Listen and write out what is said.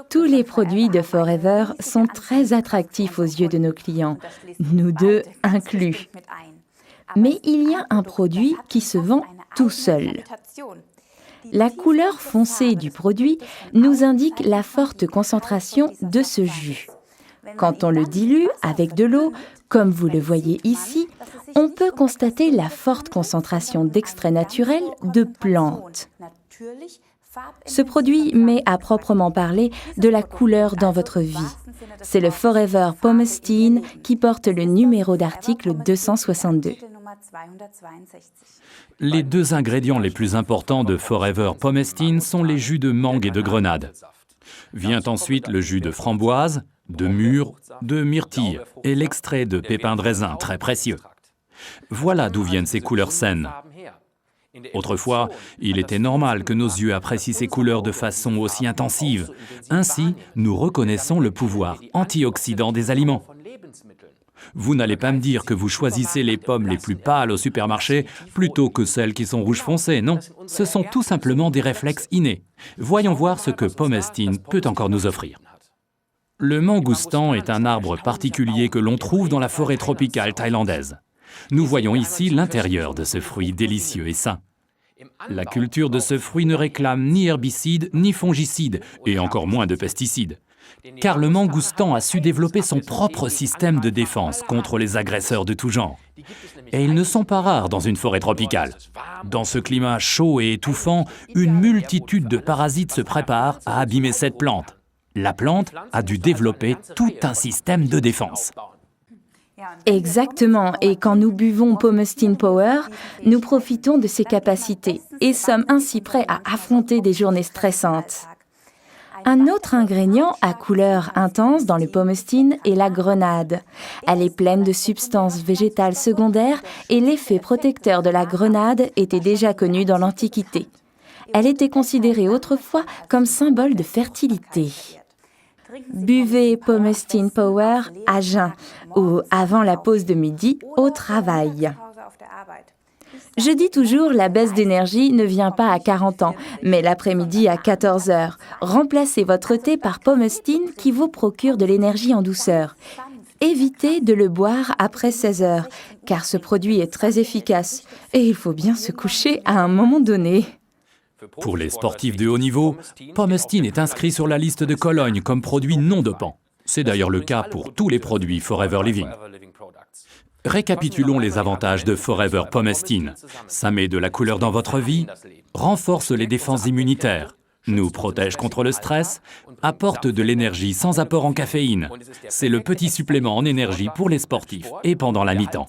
Tous les produits de Forever sont très attractifs aux yeux de nos clients, nous deux inclus. Mais il y a un produit qui se vend tout seul. La couleur foncée du produit nous indique la forte concentration de ce jus. Quand on le dilue avec de l'eau, comme vous le voyez ici, on peut constater la forte concentration d'extraits naturels de plantes. Ce produit met à proprement parler de la couleur dans votre vie. C'est le Forever Pomestine qui porte le numéro d'article 262. Les deux ingrédients les plus importants de Forever Pomestine sont les jus de mangue et de grenade. Vient ensuite le jus de framboise, de mûre, de myrtille et l'extrait de pépins de raisin très précieux. Voilà d'où viennent ces couleurs saines. Autrefois, il était normal que nos yeux apprécient ces couleurs de façon aussi intensive. Ainsi, nous reconnaissons le pouvoir antioxydant des aliments. Vous n'allez pas me dire que vous choisissez les pommes les plus pâles au supermarché plutôt que celles qui sont rouges foncées, non. Ce sont tout simplement des réflexes innés. Voyons voir ce que Pomestine peut encore nous offrir. Le mangoustan est un arbre particulier que l'on trouve dans la forêt tropicale thaïlandaise. Nous voyons ici l'intérieur de ce fruit délicieux et sain. La culture de ce fruit ne réclame ni herbicides ni fongicides, et encore moins de pesticides. Car le mangoustan a su développer son propre système de défense contre les agresseurs de tout genre. Et ils ne sont pas rares dans une forêt tropicale. Dans ce climat chaud et étouffant, une multitude de parasites se préparent à abîmer cette plante. La plante a dû développer tout un système de défense. Exactement, et quand nous buvons Pomestine Power, nous profitons de ses capacités et sommes ainsi prêts à affronter des journées stressantes. Un autre ingrédient à couleur intense dans le Pomestine est la grenade. Elle est pleine de substances végétales secondaires et l'effet protecteur de la grenade était déjà connu dans l'Antiquité. Elle était considérée autrefois comme symbole de fertilité. Buvez Pomestine Power à jeun ou avant la pause de midi au travail. Je dis toujours, la baisse d'énergie ne vient pas à 40 ans, mais l'après-midi à 14 heures. Remplacez votre thé par Pomestine qui vous procure de l'énergie en douceur. Évitez de le boire après 16 heures, car ce produit est très efficace et il faut bien se coucher à un moment donné. Pour les sportifs de haut niveau, Pomestine est inscrit sur la liste de Cologne comme produit non dopant. C'est d'ailleurs le cas pour tous les produits Forever Living. Récapitulons les avantages de Forever Pomestine. Ça met de la couleur dans votre vie, renforce les défenses immunitaires, nous protège contre le stress, apporte de l'énergie sans apport en caféine. C'est le petit supplément en énergie pour les sportifs et pendant la mi-temps.